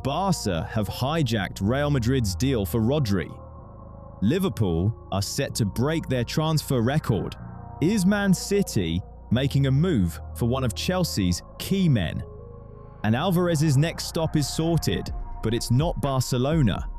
Barça have hijacked Real Madrid's deal for Rodri. Liverpool are set to break their transfer record. Is Man City making a move for one of Chelsea's key men? And Álvarez's next stop is sorted, but it's not Barcelona.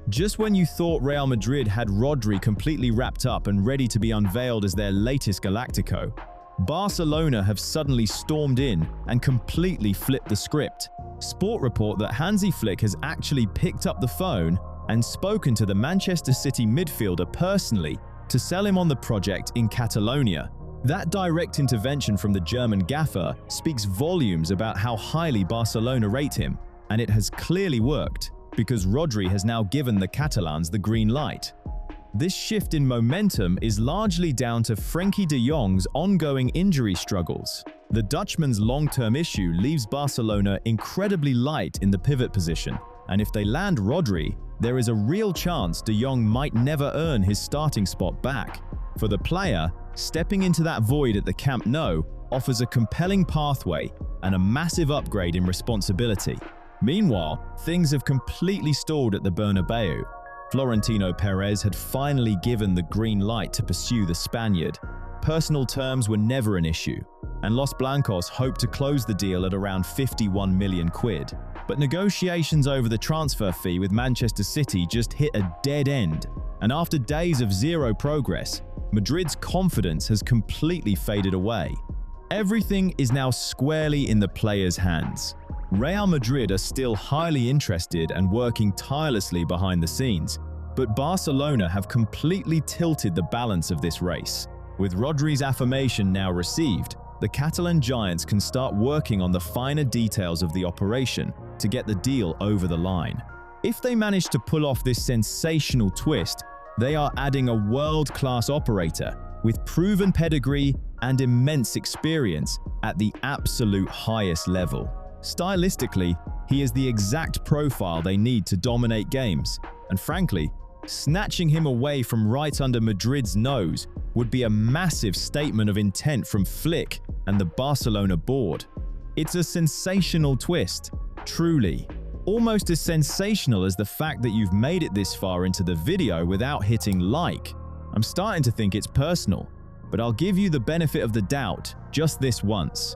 Just when you thought Real Madrid had Rodri completely wrapped up and ready to be unveiled as their latest Galactico, Barcelona have suddenly stormed in and completely flipped the script. Sport report that Hansi Flick has actually picked up the phone and spoken to the Manchester City midfielder personally to sell him on the project in Catalonia. That direct intervention from the German gaffer speaks volumes about how highly Barcelona rate him, and it has clearly worked, because Rodri has now given the Catalans the green light. This shift in momentum is largely down to Frenkie de Jong's ongoing injury struggles. The Dutchman's long-term issue leaves Barcelona incredibly light in the pivot position, and if they land Rodri, there is a real chance de Jong might never earn his starting spot back. For the player, stepping into that void at the Camp Nou offers a compelling pathway and a massive upgrade in responsibility. Meanwhile, things have completely stalled at the Bernabeu. Florentino Perez had finally given the green light to pursue the Spaniard. Personal terms were never an issue, and Los Blancos hoped to close the deal at around 51 million quid. But negotiations over the transfer fee with Manchester City just hit a dead end, and after days of zero progress, Madrid's confidence has completely faded away. Everything is now squarely in the players' hands. Real Madrid are still highly interested and working tirelessly behind the scenes, but Barcelona have completely tilted the balance of this race. With Rodri's affirmation now received, the Catalan giants can start working on the finer details of the operation to get the deal over the line. If they manage to pull off this sensational twist, they are adding a world-class operator with proven pedigree and immense experience at the absolute highest level. Stylistically, he is the exact profile they need to dominate games, and frankly, snatching him away from right under Madrid's nose would be a massive statement of intent from Flick and the Barcelona board. It's a sensational twist, truly. Almost as sensational as the fact that you've made it this far into the video without hitting like. I'm starting to think it's personal, but I'll give you the benefit of the doubt just this once.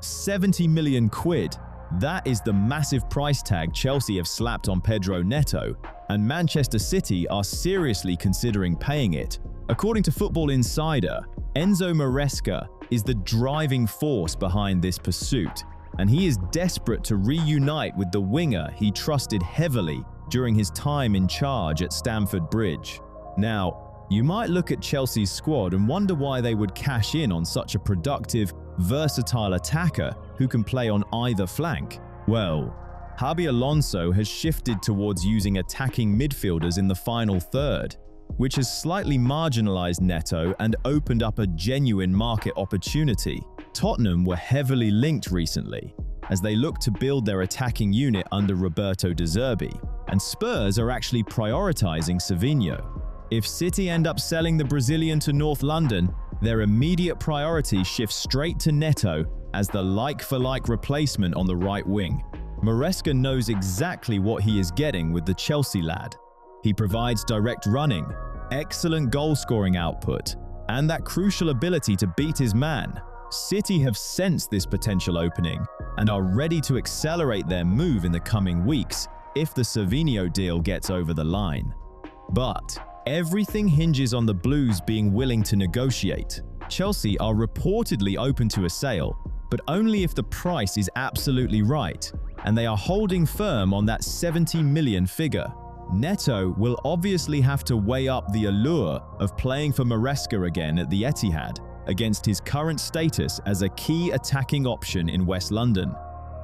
70 million quid. That is the massive price tag Chelsea have slapped on Pedro Neto, and Manchester City are seriously considering paying it. According to Football Insider, Enzo Maresca is the driving force behind this pursuit, and he is desperate to reunite with the winger he trusted heavily during his time in charge at Stamford Bridge. Now, you might look at Chelsea's squad and wonder why they would cash in on such a productive, versatile attacker who can play on either flank. Well, Xabi Alonso has shifted towards using attacking midfielders in the final third, which has slightly marginalized Neto and opened up a genuine market opportunity. Tottenham were heavily linked recently, as they look to build their attacking unit under Roberto De Zerbi, and Spurs are actually prioritizing Savinho. If City end up selling the Brazilian to North London, their immediate priority shifts straight to Neto as the like-for-like replacement on the right wing. Maresca knows exactly what he is getting with the Chelsea lad. He provides direct running, excellent goal-scoring output, and that crucial ability to beat his man. City have sensed this potential opening and are ready to accelerate their move in the coming weeks if the Savinho deal gets over the line. But everything hinges on the Blues being willing to negotiate. Chelsea are reportedly open to a sale, but only if the price is absolutely right, and they are holding firm on that 70 million figure. Neto will obviously have to weigh up the allure of playing for Maresca again at the Etihad against his current status as a key attacking option in West London.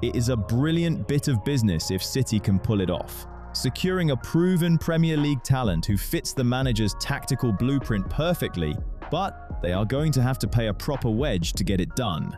It is a brilliant bit of business if City can pull it off, securing a proven Premier League talent who fits the manager's tactical blueprint perfectly, but they are going to have to pay a proper wedge to get it done.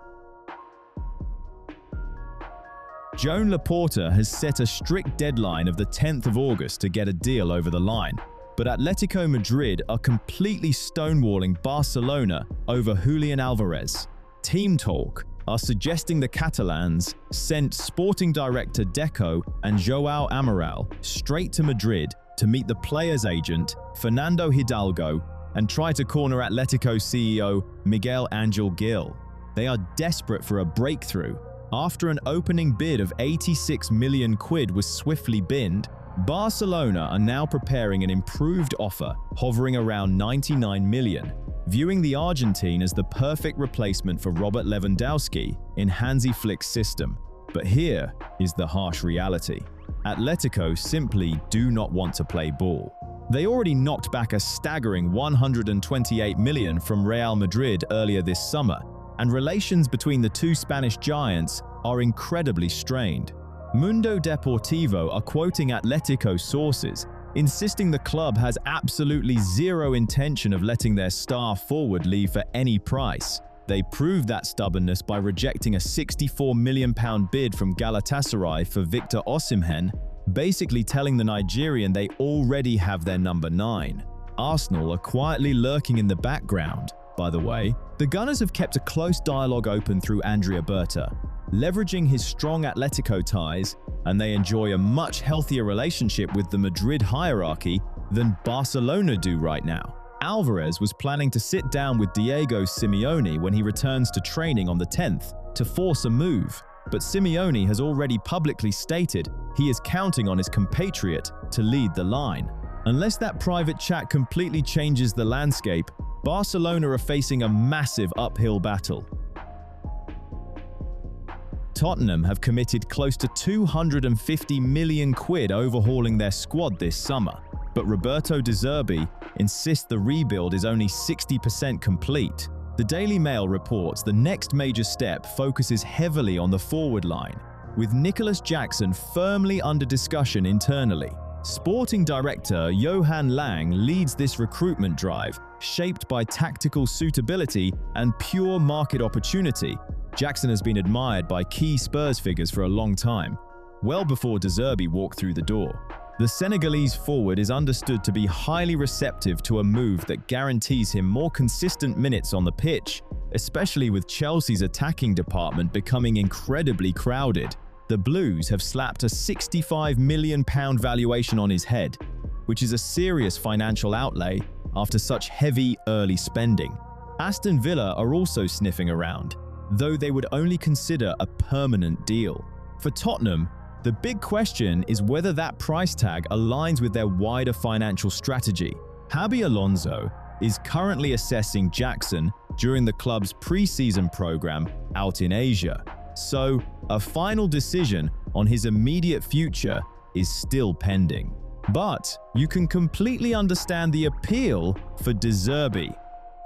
Joan Laporta has set a strict deadline of the 10th of August to get a deal over the line, but Atletico Madrid are completely stonewalling Barcelona over Julian Álvarez. Team talk. are suggesting the Catalans sent sporting director Deco and Joao Amaral straight to Madrid to meet the player's agent, Fernando Hidalgo, and try to corner Atletico CEO Miguel Angel Gil. They are desperate for a breakthrough. After an opening bid of 86 million quid was swiftly binned, Barcelona are now preparing an improved offer, hovering around 99 million, viewing the Argentine as the perfect replacement for Robert Lewandowski in Hansi Flick's system. But here is the harsh reality. Atletico simply do not want to play ball. They already knocked back a staggering 128 million from Real Madrid earlier this summer, and relations between the two Spanish giants are incredibly strained. Mundo Deportivo are quoting Atletico sources, insisting the club has absolutely zero intention of letting their star forward leave for any price. They proved that stubbornness by rejecting a £64 million bid from Galatasaray for Victor Osimhen, basically telling the Nigerian they already have their number 9. Arsenal are quietly lurking in the background. By the way, the Gunners have kept a close dialogue open through Andrea Berta, leveraging his strong Atletico ties, and they enjoy a much healthier relationship with the Madrid hierarchy than Barcelona do right now. Álvarez was planning to sit down with Diego Simeone when he returns to training on the 10th to force a move, but Simeone has already publicly stated he is counting on his compatriot to lead the line. Unless that private chat completely changes the landscape, Barcelona are facing a massive uphill battle. Tottenham have committed close to 250 million quid overhauling their squad this summer, but Roberto De Zerbi insists the rebuild is only 60% complete. The Daily Mail reports the next major step focuses heavily on the forward line, with Nicholas Jackson firmly under discussion internally. Sporting director Johan Lang leads this recruitment drive, shaped by tactical suitability and pure market opportunity. Jackson has been admired by key Spurs figures for a long time, well before De Zerbi walked through the door. The Senegalese forward is understood to be highly receptive to a move that guarantees him more consistent minutes on the pitch, especially with Chelsea's attacking department becoming incredibly crowded. The Blues have slapped a £65 million valuation on his head, which is a serious financial outlay after such heavy early spending. Aston Villa are also sniffing around, though they would only consider a permanent deal. For Tottenham, the big question is whether that price tag aligns with their wider financial strategy. Xabi Alonso is currently assessing Jackson during the club's pre-season program out in Asia, so a final decision on his immediate future is still pending. But you can completely understand the appeal for De Zerbi.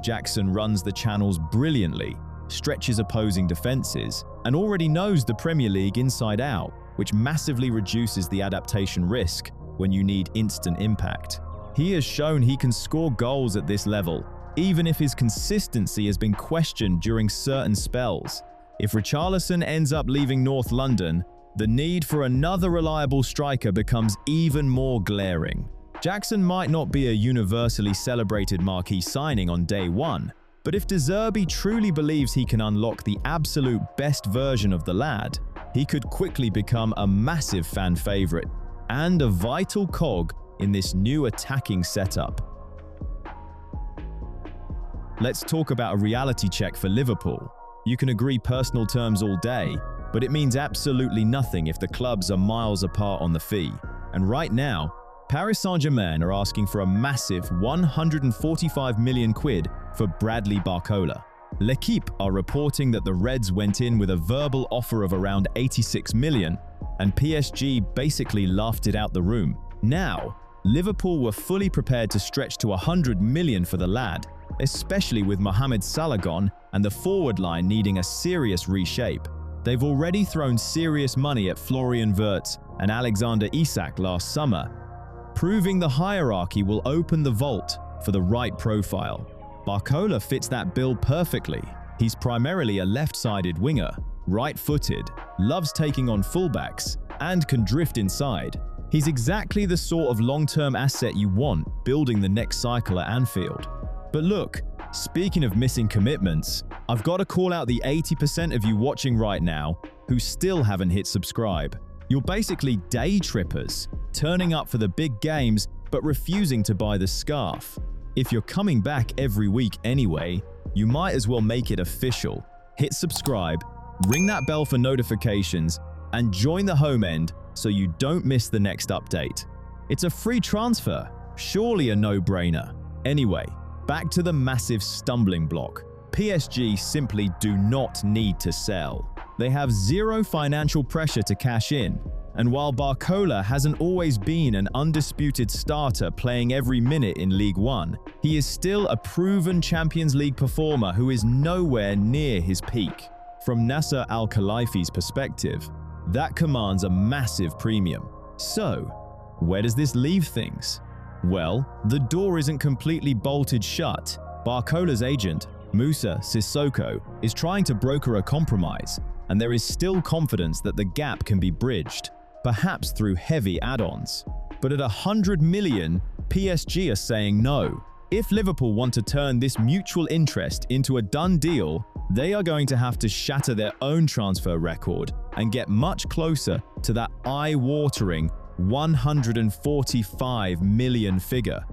Jackson runs the channels brilliantly, stretches opposing defenses, and already knows the Premier League inside out, which massively reduces the adaptation risk when you need instant impact. He has shown he can score goals at this level, even if his consistency has been questioned during certain spells. If Richarlison ends up leaving North London, the need for another reliable striker becomes even more glaring. Jackson might not be a universally celebrated marquee signing on day one, but if De Zerbi truly believes he can unlock the absolute best version of the lad, he could quickly become a massive fan favorite and a vital cog in this new attacking setup. Let's talk about a reality check for Liverpool. You can agree personal terms all day, but it means absolutely nothing if the clubs are miles apart on the fee. And right now, Paris Saint-Germain are asking for a massive 145 million quid for Bradley Barcola. L'Équipe are reporting that the Reds went in with a verbal offer of around 86 million, and PSG basically laughed it out the room. Now, Liverpool were fully prepared to stretch to 100 million for the lad, especially with Mohamed Salah gone and the forward line needing a serious reshape. They've already thrown serious money at Florian Wirtz and Alexander Isak last summer, proving the hierarchy will open the vault for the right profile. Barcola fits that bill perfectly. He's primarily a left-sided winger, right-footed, loves taking on fullbacks, and can drift inside. He's exactly the sort of long-term asset you want building the next cycle at Anfield. But look, Speaking of missing commitments, I've got to call out the 80% of you watching right now who still haven't hit subscribe. You're basically day trippers, turning up for the big games but refusing to buy the scarf. If you're coming back every week anyway, you might as well make it official. Hit subscribe, ring that bell for notifications, and join the home end so you don't miss the next update. It's a free transfer, surely a no-brainer. Anyway, back to the massive stumbling block. PSG simply do not need to sell. They have zero financial pressure to cash in, and while Barcola hasn't always been an undisputed starter playing every minute in League One, he is still a proven Champions League performer who is nowhere near his peak. From Nasser Al-Khelaifi's perspective, that commands a massive premium. So, where does this leave things? Well, the door isn't completely bolted shut. Barcola's agent, Moussa Sissoko, is trying to broker a compromise, and there is still confidence that the gap can be bridged, perhaps through heavy add-ons. But at 100 million, PSG are saying no. If Liverpool want to turn this mutual interest into a done deal, they are going to have to shatter their own transfer record and get much closer to that eye-watering 145 million figure.